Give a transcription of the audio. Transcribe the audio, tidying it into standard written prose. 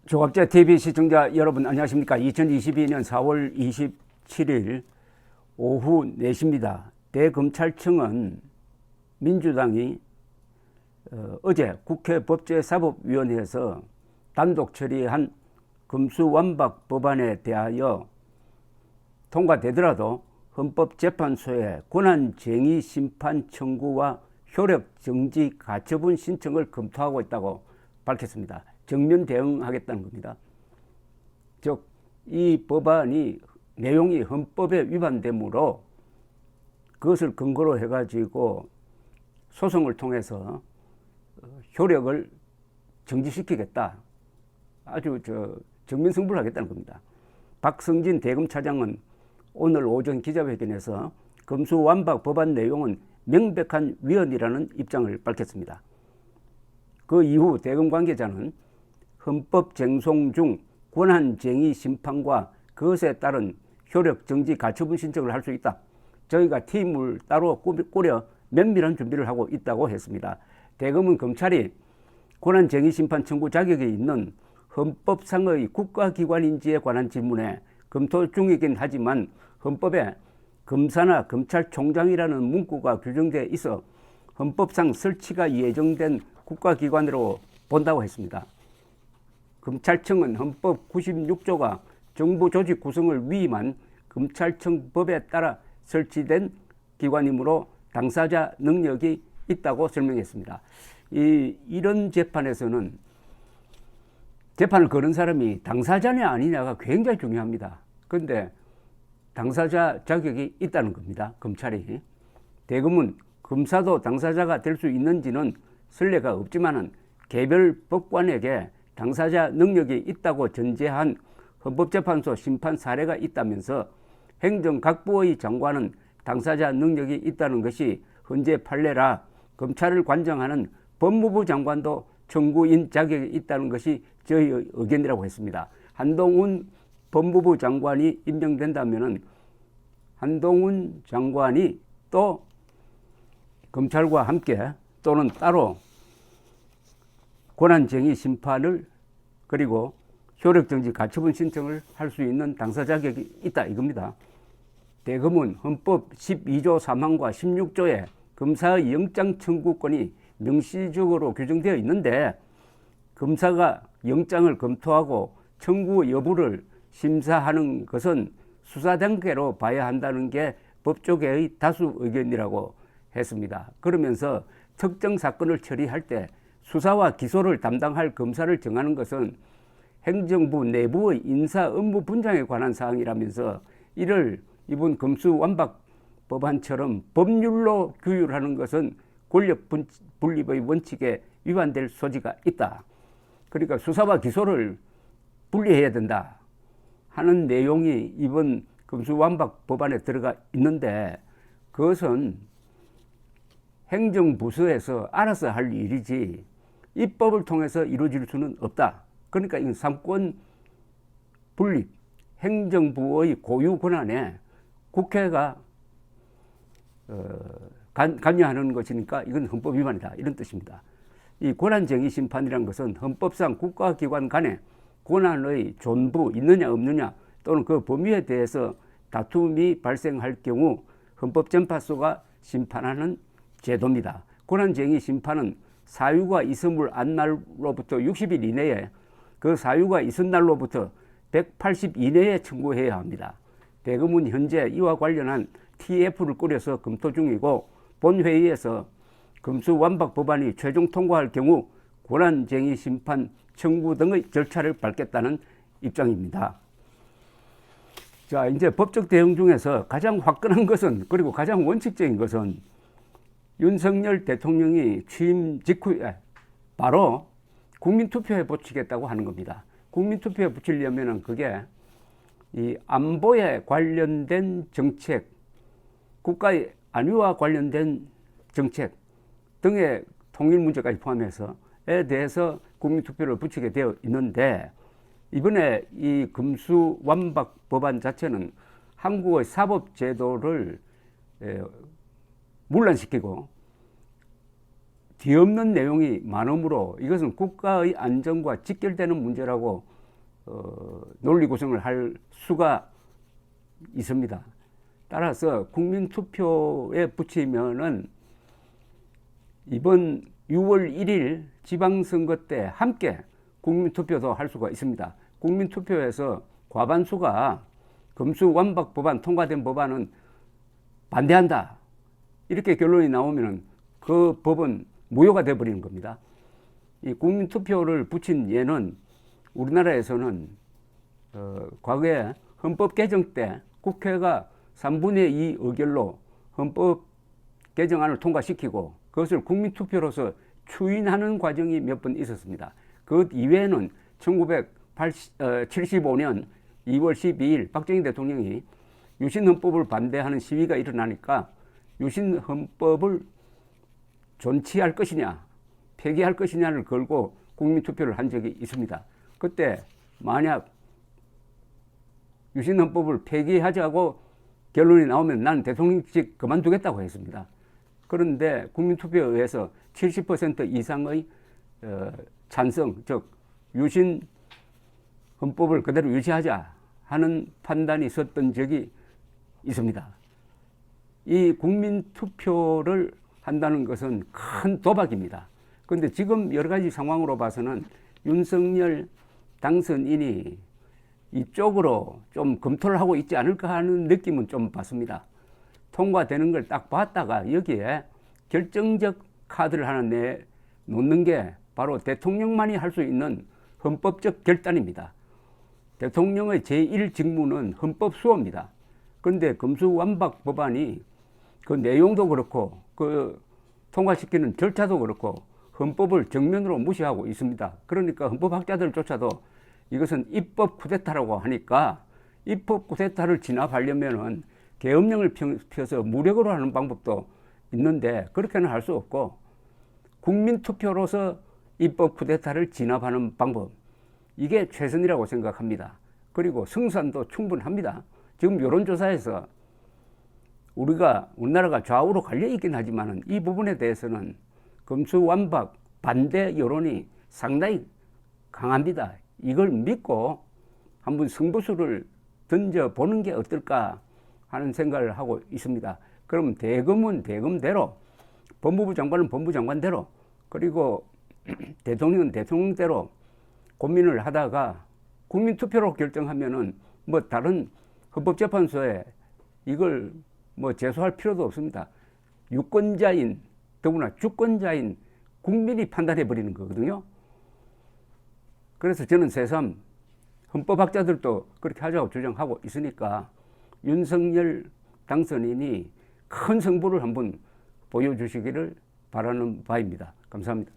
조갑제 TV 시청자 여러분 안녕하십니까. 2022년 4월 27일 오후 4시입니다. 대검찰청은 민주당이 어제 국회 법제사법위원회에서 단독 처리한 금수완박 법안에 대하여 통과되더라도 헌법재판소에 권한쟁의 심판 청구와 효력정지 가처분 신청을 검토하고 있다고 밝혔습니다. 정면 대응하겠다는 겁니다. 즉, 이 법안이 내용이 헌법에 위반되므로 그것을 근거로 해가지고 소송을 통해서 효력을 정지시키겠다. 아주 정면승부를 하겠다는 겁니다. 박성진 대검차장은 오늘 오전 기자회견에서 금수완박 법안 내용은 명백한 위헌이라는 입장을 밝혔습니다. 그 이후 대검 관계자는 헌법 쟁송 중 권한쟁의 심판과 그것에 따른 효력정지 가처분 신청을 할 수 있다. 저희가 팀을 따로 꾸려 면밀한 준비를 하고 있다고 했습니다. 대검은 검찰이 권한쟁의 심판 청구 자격이 있는 헌법상의 국가기관인지에 관한 질문에 검토 중이긴 하지만 헌법에 검사나 검찰총장이라는 문구가 규정되어 있어 헌법상 설치가 예정된 국가기관으로 본다고 했습니다. 검찰청은 헌법 96조가 정부 조직 구성을 위임한 검찰청법에 따라 설치된 기관이므로 당사자 능력이 있다고 설명했습니다. 이런 재판에서는 재판을 거는 사람이 당사자냐 아니냐가 굉장히 중요합니다. 그런데 당사자 자격이 있다는 겁니다. 검찰이. 대검은 검사도 당사자가 될 수 있는지는 선례가 없지만은 개별 법관에게 당사자 능력이 있다고 전제한 헌법재판소 심판 사례가 있다면서 행정각부의 장관은 당사자 능력이 있다는 것이 헌재 판례라 검찰을 관장하는 법무부 장관도 청구인 자격이 있다는 것이 저희의 의견이라고 했습니다. 한동훈 법무부 장관이 임명된다면은 한동훈 장관이 또 검찰과 함께 또는 따로 권한쟁의 심판을 그리고 효력정지 가처분 신청을 할 수 있는 당사 자격이 있다 이겁니다. 대검은 헌법 12조 3항과 16조에 검사의 영장 청구권이 명시적으로 규정되어 있는데 검사가 영장을 검토하고 청구 여부를 심사하는 것은 수사 단계로 봐야 한다는 게 법조계의 다수 의견이라고 했습니다. 그러면서 특정 사건을 처리할 때 수사와 기소를 담당할 검사를 정하는 것은 행정부 내부의 인사 업무 분장에 관한 사항이라면서 이를 이번 금수완박 법안처럼 법률로 규율하는 것은 권력 분립의 원칙에 위반될 소지가 있다. 그러니까 수사와 기소를 분리해야 된다 하는 내용이 이번 금수완박 법안에 들어가 있는데 그것은 행정부서에서 알아서 할 일이지 입법을 통해서 이루어질 수는 없다. 그러니까 이건 삼권 분립, 행정부의 고유 권한에 국회가 관여하는 것이니까 이건 헌법 위반이다. 이런 뜻입니다. 이 권한쟁의 심판이라는 것은 헌법상 국가기관 간에 권한의 존부 있느냐 없느냐 또는 그 범위에 대해서 다툼이 발생할 경우 헌법재판소가 심판하는 제도입니다. 권한쟁의 심판은 사유가 있음을 안 날로부터 60일 이내에 그 사유가 있은 날로부터 180 이내에 청구해야 합니다. 대검은 현재 이와 관련한 TF를 꾸려서 검토 중이고 본회의에서 금수완박 법안이 최종 통과할 경우 권한쟁의 심판 청구 등의 절차를 밟겠다는 입장입니다. 자, 이제 법적 대응 중에서 가장 화끈한 것은 그리고 가장 원칙적인 것은 윤석열 대통령이 취임 직후에 바로 국민투표에 붙이겠다고 하는 겁니다. 국민투표에 붙이려면 그게 이 안보에 관련된 정책, 국가의 안위와 관련된 정책 등의 통일 문제까지 포함해서에 대해서 국민투표를 붙이게 되어 있는데 이번에 이 금수완박 법안 자체는 한국의 사법제도를 문란시키고 뒤없는 내용이 많으므로 이것은 국가의 안전과 직결되는 문제라고 논리 구성을 할 수가 있습니다. 따라서 국민투표에 붙이면은 이번 6월 1일 지방선거 때 함께 국민투표도 할 수가 있습니다. 국민투표에서 과반수가 검수완박 법안, 통과된 법안은 반대한다, 이렇게 결론이 나오면 그 법은 무효가 되어버리는 겁니다. 이 국민투표를 붙인 예는 우리나라에서는 과거에 헌법 개정 때 국회가 3분의 2 의결로 헌법 개정안을 통과시키고 그것을 국민투표로서 추인하는 과정이 몇 번 있었습니다. 그 이외에는 1975년 2월 12일 박정희 대통령이 유신헌법을 반대하는 시위가 일어나니까 유신헌법을 존치할 것이냐 폐기할 것이냐를 걸고 국민투표를 한 적이 있습니다. 그때 만약 유신헌법을 폐기하자고 결론이 나오면 나는 대통령직 그만두겠다고 했습니다. 그런데 국민투표에 의해서 70% 이상의 찬성, 즉 유신 헌법을 그대로 유지하자 하는 판단이 섰던 적이 있습니다. 이 국민투표를 한다는 것은 큰 도박입니다. 그런데 지금 여러 가지 상황으로 봐서는 윤석열 당선인이 이쪽으로 좀 검토를 하고 있지 않을까 하는 느낌은 좀 받습니다. 통과되는 걸 딱 봤다가 여기에 결정적 카드를 하나 내놓는 게 바로 대통령만이 할 수 있는 헌법적 결단입니다. 대통령의 제1직무는 헌법 수호입니다. 그런데 검수완박 법안이 그 내용도 그렇고 그 통과시키는 절차도 그렇고 헌법을 정면으로 무시하고 있습니다. 그러니까 헌법학자들조차도 이것은 입법 쿠데타라고 하니까 입법 쿠데타를 진압하려면은 계엄령을 펴서 무력으로 하는 방법도 있는데 그렇게는 할 수 없고 국민투표로서 입법 쿠데타를 진압하는 방법, 이게 최선이라고 생각합니다. 그리고 승산도 충분합니다. 지금 여론조사에서 우리나라가 좌우로 갈려 있긴 하지만 이 부분에 대해서는 검수완박 반대 여론이 상당히 강합니다. 이걸 믿고 한번 승부수를 던져보는 게 어떨까 하는 생각을 하고 있습니다. 그럼 대검은 대검대로, 법무부 장관은 법무부 장관대로, 그리고 대통령은 대통령대로 고민을 하다가 국민투표로 결정하면은 뭐 다른 헌법재판소에 이걸 뭐 제소할 필요도 없습니다. 유권자인, 더구나 주권자인 국민이 판단해 버리는 거거든요. 그래서 저는 새삼 헌법학자들도 그렇게 하자고 주장하고 있으니까 윤석열 당선인이 큰 승부를 한번 보여주시기를 바라는 바입니다. 감사합니다.